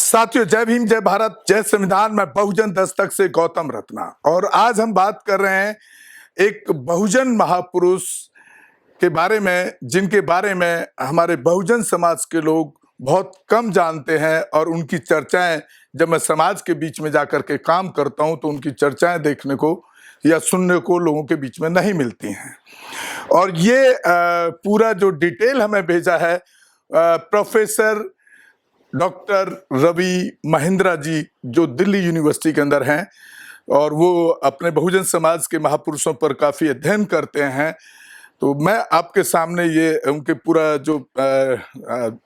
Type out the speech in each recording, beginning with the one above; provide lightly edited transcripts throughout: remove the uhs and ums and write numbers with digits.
साथियों, जय भीम, जय भारत, जय संविधान। मैं बहुजन दस्तक से गौतम रत्ना और आज हम बात कर रहे हैं एक बहुजन महापुरुष के बारे में, जिनके बारे में हमारे बहुजन समाज के लोग बहुत कम जानते हैं और उनकी चर्चाएं जब मैं समाज के बीच में जाकर के काम करता हूं तो उनकी चर्चाएं देखने को या सुनने को लोगों के बीच में नहीं मिलती हैं। और ये पूरा जो डिटेल हमें भेजा है प्रोफेसर डॉक्टर रवि महिंद्रा जी, जो दिल्ली यूनिवर्सिटी के अंदर हैं और वो अपने बहुजन समाज के महापुरुषों पर काफ़ी अध्ययन करते हैं। तो मैं आपके सामने ये उनके पूरा जो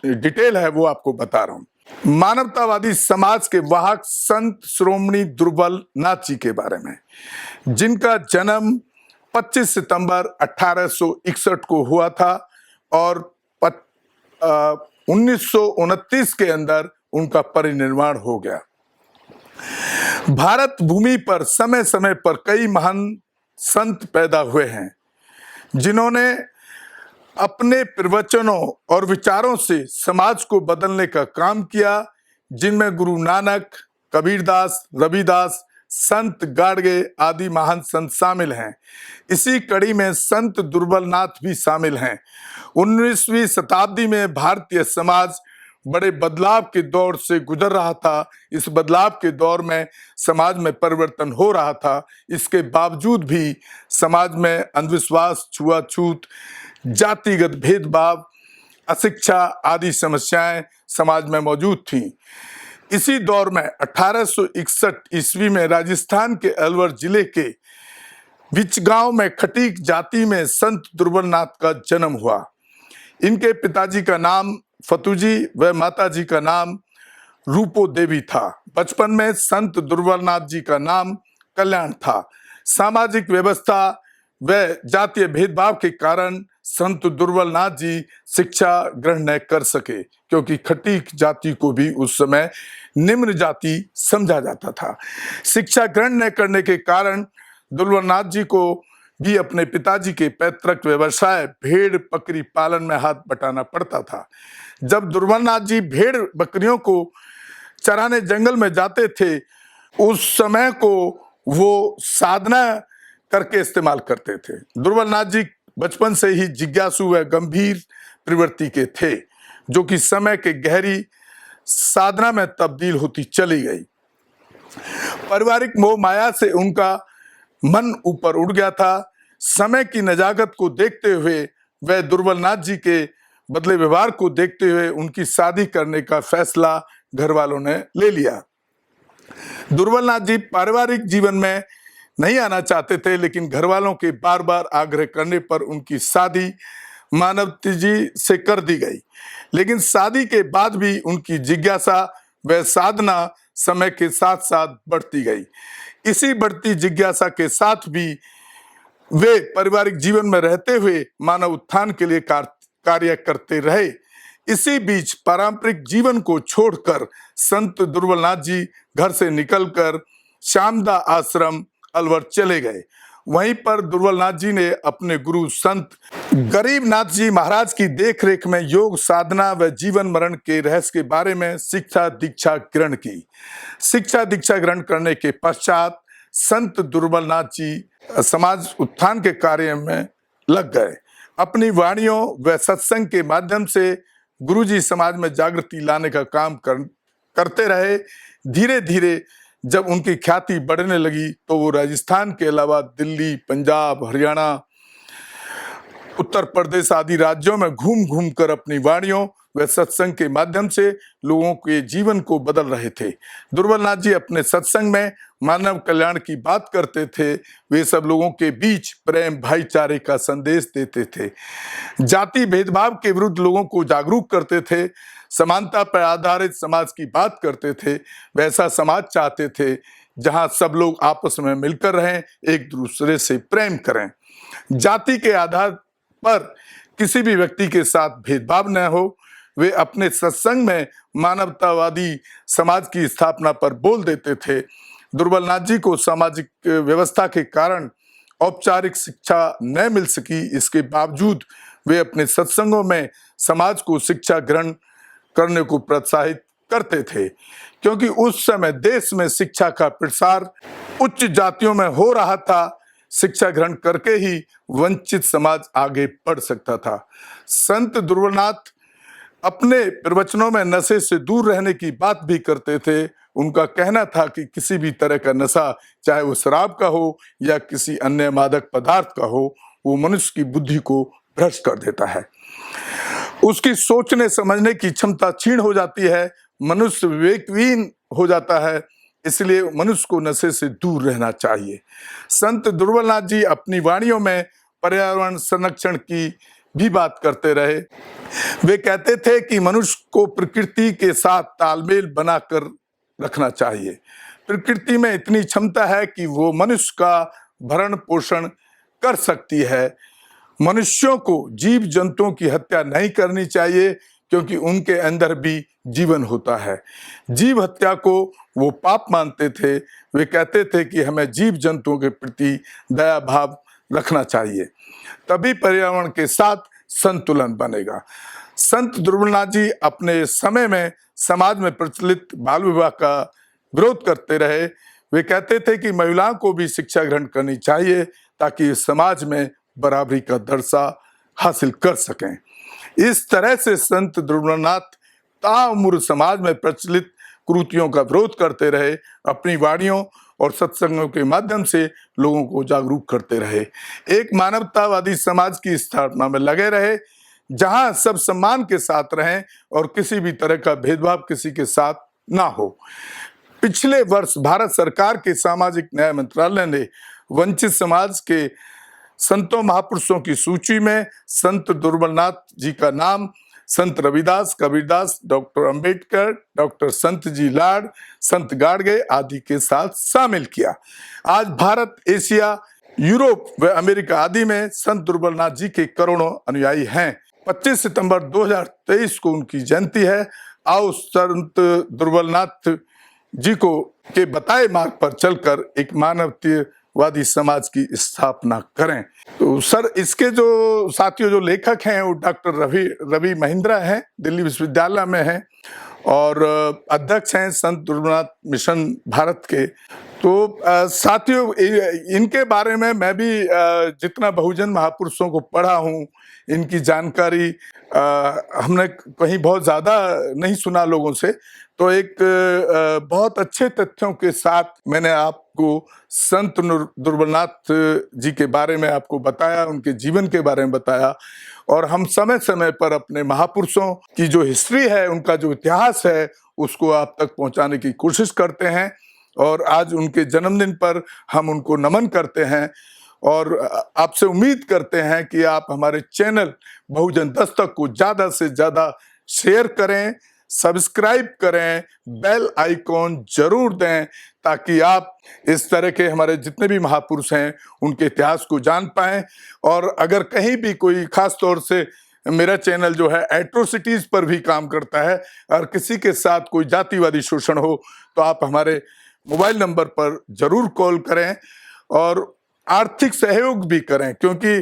डिटेल है वो आपको बता रहा हूँ। मानवतावादी समाज के वाहक संत श्रोमणी दुर्बल नाथ जी के बारे में, जिनका जन्म 25 सितंबर 1861 को हुआ था और 1929 के अंदर उनका परिनिर्वाण हो गया। भारत भूमि पर समय समय पर कई महान संत पैदा हुए हैं, जिन्होंने अपने प्रवचनों और विचारों से समाज को बदलने का काम किया, जिनमें गुरु नानक, कबीरदास, रविदास, संत गाडगे आदि महान संत शामिल हैं। इसी कड़ी में संत दुर्बलनाथ भी शामिल हैं। 19वीं शताब्दी में भारतीय समाज बड़े बदलाव के दौर से गुजर रहा था। इस बदलाव के दौर में समाज में परिवर्तन हो रहा था। इसके बावजूद भी समाज में अंधविश्वास, छुआछूत, जातिगत भेदभाव, अशिक्षा आदि समस्याएं समाज में मौजूद थीं। इसी दौर में 1861 ईस्वी में राजस्थान के अलवर जिले के विचगांव में खटीक जाति में संत दुर्बलनाथ का जन्म हुआ। इनके पिताजी का नाम फतूजी व माताजी का नाम रूपो देवी था। बचपन में संत दुर्बलनाथ जी का नाम कल्याण था। सामाजिक व्यवस्था व जातीय भेदभाव के कारण संत दुर्बलनाथ जी शिक्षा ग्रहण न कर सके, क्योंकि खटीक जाति को भी उस समय निम्न जाति समझा जाता था। शिक्षा ग्रहण न करने के कारण दुर्बलनाथ जी को भी अपने पिताजी के पैतृक व्यवसाय भेड़ बकरी पालन में हाथ बटाना पड़ता था। जब दुर्बलनाथ जी भेड़ बकरियों को चराने जंगल में जाते थे, उस समय को वो साधना करके इस्तेमाल करते थे। दुर्बलनाथ जी बचपन से ही जिज्ञासु व गंभीर प्रवृत्ति के थे, जो कि समय के गहरी साधना में तब्दील होती चली गई। पारिवारिक मोह माया से उनका मन ऊपर उठ गया था। समय की नजाकत को देखते हुए वह दुर्बलनाथ जी के बदले व्यवहार को देखते हुए उनकी शादी करने का फैसला घर वालों ने ले लिया। दुर्बलनाथ जी पारिवारिक जीवन में नहीं आना चाहते थे, लेकिन घर वालों के बार बार आग्रह करने पर उनकी शादी मानवती जी से कर दी गई। लेकिन शादी के बाद भी उनकी जिज्ञासा व साधना समय के साथ साथ बढ़ती गई। इसी बढ़ती जिज्ञासा के साथ भी वे पारिवारिक जीवन में रहते हुए मानव उत्थान के लिए कार्य करते रहे। इसी बीच पारंपरिक जीवन को छोड़कर संत दुर्बलनाथ जी घर से निकलकर श्यामदा आश्रम अलवर चले गए। वहीं पर दुर्बलनाथ जी ने अपने गुरु संत गरीबनाथ जी महाराज की देखरेख में योग साधना व जीवन मरण के रहस्य के बारे में शिक्षा दीक्षा ग्रहण की। शिक्षा दीक्षा ग्रहण करने के पश्चात संत दुर्बलनाथ जी समाज उत्थान के कार्य में लग गए। अपनी वाणियों व सत्संग के माध्यम से गुरुजी समाज में जागृति लाने का काम करते रहे। धीरे धीरे जब उनकी ख्याति बढ़ने लगी तो वो राजस्थान के अलावा दिल्ली, पंजाब, हरियाणा, उत्तर प्रदेश आदि राज्यों में घूम घूम कर अपनी वाणियों व सत्संग के माध्यम से लोगों के जीवन को बदल रहे थे। दुर्बलनाथ जी अपने सत्संग में मानव कल्याण की बात करते थे। वे सब लोगों के बीच प्रेम भाईचारे का संदेश देते थे। जाति भेदभाव के विरुद्ध लोगों को जागरूक करते थे। समानता पर आधारित समाज की बात करते थे। वैसा समाज चाहते थे जहां सब लोग आपस में मिलकर रहें, एक दूसरे से प्रेम करें। जाति के आधार पर किसी भी व्यक्ति के साथ भेदभाव न हो। वे अपने सत्संग में मानवतावादी समाज की स्थापना पर बोल देते थे। दुर्बलनाथ जी को सामाजिक व्यवस्था के कारण औपचारिक शिक्षा न मिल सकी। इसके बावजूद वे अपने सत्संगों में समाज को शिक्षा ग्रहण करने को प्रोत्साहित करते थे, क्योंकि उस समय देश में शिक्षा का प्रसार उच्च जातियों में हो रहा था। शिक्षा ग्रहण करके ही वंचित समाज आगे बढ़ सकता था। संत ध्रुवनाथ अपने प्रवचनों में नशे से दूर रहने की बात भी करते थे। उनका कहना था कि किसी भी तरह का नशा, चाहे वो शराब का हो या किसी अन्य मादक पदार्थ का हो, वो मनुष्य की बुद्धि को भ्रष्ट कर देता है। उसकी सोचने समझने की क्षमता क्षीण हो जाती है, मनुष्य विवेकहीन हो जाता है। इसलिए मनुष्य को नशे से दूर रहना चाहिए। संत ध्रुवनाथ जी अपनी वाणियों में पर्यावरण संरक्षण की भी बात करते रहे। वे कहते थे कि मनुष्य को प्रकृति के साथ तालमेल बनाकर रखना चाहिए। प्रकृति में इतनी क्षमता है कि वो मनुष्य का भरण पोषण कर सकती है। मनुष्यों को जीव जंतुओं की हत्या नहीं करनी चाहिए, क्योंकि उनके अंदर भी जीवन होता है। जीव हत्या को वो पाप मानते थे। वे कहते थे कि हमें जीव जंतुओं के प्रति दया भाव रखना चाहिए, तभी पर्यावरण के साथ संतुलन बनेगा। संत ध्रुवनाथ जी अपने समय में समाज में प्रचलित बाल विवाह का विरोध करते रहे। वे कहते थे कि महिलाओं को भी शिक्षा ग्रहण करनी चाहिए, ताकि समाज में बराबरी का दर्जा हासिल कर सकें। इस तरह से संत ध्रुवनाथ ताउम्र समाज में प्रचलित कुरीतियों का विरोध करते रहे। अपनी वाणियों और सत्संगों के माध्यम से लोगों को जागरूक करते रहे। एक मानवतावादी समाज की स्थापना में लगे रहे, जहां सब सम्मान के साथ रहें और किसी भी तरह का भेदभाव किसी के साथ ना हो। पिछले वर्ष भारत सरकार के सामाजिक न्याय मंत्रालय ने वंचित समाज के संतों महापुरुषों की सूची में संत ध्रुवनाथ जी का नाम संत रविदास, कबीरदास, डॉक्टर अंबेडकर, डॉक्टर संत जी लाड, संत गाडगे आदि के साथ शामिल किया। आज भारत, एशिया, यूरोप व अमेरिका आदि में संत ध्रुवनाथ जी के करोड़ों अनुयायी हैं। 25 सितंबर 2023 को उनकी जयंती है। आओ संत ध्रुवनाथ जी को के बताए मार्ग पर चलकर एक मानवतावादी समाज की स्थापना करें। तो सर, इसके जो साथियों जो लेखक हैं वो डॉक्टर रवि महिंद्रा हैं, दिल्ली विश्वविद्यालय में हैं और अध्यक्ष हैं संत ध्रुवनाथ मिशन भारत के। तो साथियों, इनके बारे में मैं भी जितना बहुजन महापुरुषों को पढ़ा हूँ, इनकी जानकारी हमने कहीं बहुत ज़्यादा नहीं सुना लोगों से, तो एक बहुत अच्छे तथ्यों के साथ मैंने आपको संत ध्रुवनाथ जी के बारे में आपको बताया, उनके जीवन के बारे में बताया। और हम समय समय पर अपने महापुरुषों की जो हिस्ट्री है, उनका जो इतिहास है, उसको आप तक पहुंचाने की कोशिश करते हैं। और आज उनके जन्मदिन पर हम उनको नमन करते हैं और आपसे उम्मीद करते हैं कि आप हमारे चैनल बहुजन दस्तक को ज़्यादा से ज़्यादा शेयर करें, सब्सक्राइब करें, बेल आइकॉन जरूर दें, ताकि आप इस तरह के हमारे जितने भी महापुरुष हैं उनके इतिहास को जान पाएं। और अगर कहीं भी कोई, खास तौर से मेरा चैनल जो है एट्रोसिटीज़ पर भी काम करता है, और किसी के साथ कोई जातिवादी शोषण हो तो आप हमारे मोबाइल नंबर पर जरूर कॉल करें और आर्थिक सहयोग भी करें, क्योंकि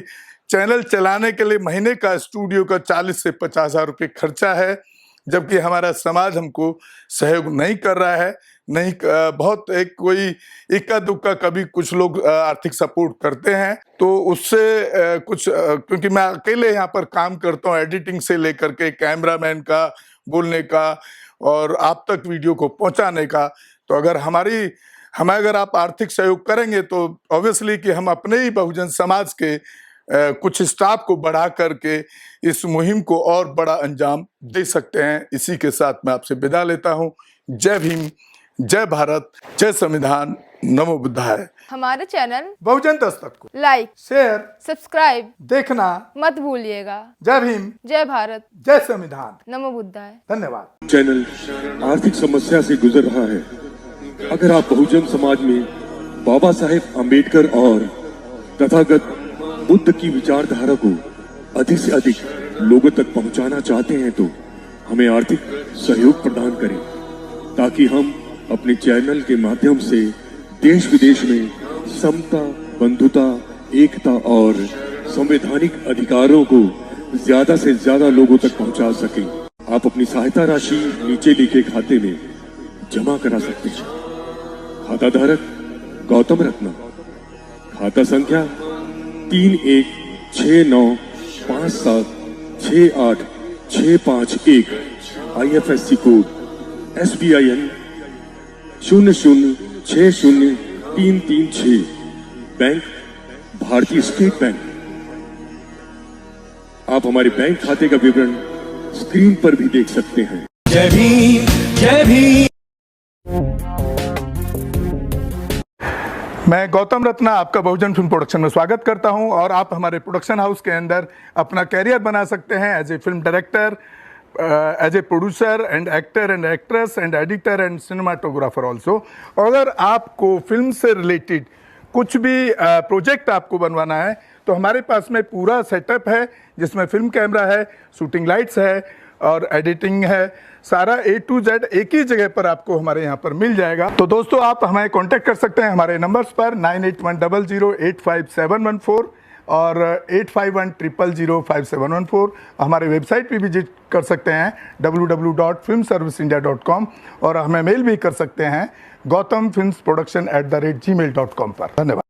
चैनल चलाने के लिए महीने का स्टूडियो का 40 से 50 हज़ार रुपये खर्चा है, जबकि हमारा समाज हमको सहयोग नहीं कर रहा है। नहीं, बहुत एक कोई इक्का दुक्का कभी कुछ लोग आर्थिक सपोर्ट करते हैं, तो उससे कुछ, क्योंकि मैं अकेले यहाँ पर काम करता हूँ, एडिटिंग से लेकर के कैमरामैन का, बोलने का और आप तक वीडियो को पहुँचाने का। तो अगर आप आर्थिक सहयोग करेंगे तो ऑब्वियसली कि हम अपने ही बहुजन समाज के कुछ स्टाफ को बढ़ा करके इस मुहिम को और बड़ा अंजाम दे सकते हैं। इसी के साथ मैं आपसे विदा लेता हूँ। जय भीम, जय भारत, जय संविधान, नमो बुद्धाय। हमारे चैनल बहुजन दस्तक को लाइक, शेयर, सब्सक्राइब देखना मत भूलिएगा। जय भीम, जय भारत, जय संविधान, नमो बुद्धाय। धन्यवाद। चैनल आर्थिक समस्या से गुजर रहा है। अगर आप बहुजन समाज में बाबा साहेब अम्बेडकर और तथागत बुद्ध की विचारधारा को अधिक से अधिक लोगों तक पहुंचाना चाहते हैं, तो हमें आर्थिक सहयोग प्रदान करें, ताकि हम अपने चैनल के माध्यम से देश विदेश में समता, बंधुता, एकता और संवैधानिक अधिकारों को ज्यादा से ज्यादा लोगों तक पहुंचा सकें। आप अपनी सहायता राशि नीचे लिखे खाते में जमा करा सकते हैं। खाता धारक गौतम रत्ना, खाता संख्या 3169576865 IFSC कोड SBIN 0060336, बैंक भारतीय स्टेट बैंक। आप हमारे बैंक खाते का विवरण स्क्रीन पर भी देख सकते हैं। जय भीम, जय भीम। मैं गौतम रत्ना आपका बहुजन फिल्म प्रोडक्शन में स्वागत करता हूं और आप हमारे प्रोडक्शन हाउस के अंदर अपना कैरियर बना सकते हैं as a film director, as a producer and actor and actress and editor and cinematographer also. अगर आपको फिल्म से रिलेटेड कुछ भी प्रोजेक्ट आपको बनवाना है तो हमारे पास में पूरा सेटअप है, जिसमें फिल्म कैमरा है, शूटिंग लाइट्स है और एडिटिंग है। सारा A to Z एक ही जगह पर आपको हमारे यहाँ पर मिल जाएगा। तो दोस्तों आप हमें कांटेक्ट कर सकते हैं हमारे नंबर्स पर 9810085714 और 8510005714। हमारे वेबसाइट पे विजिट कर सकते हैं www.filmserviceindia.com और हमें मेल भी कर सकते हैं gautamfilmsproduction@gmail.com पर। धन्यवाद।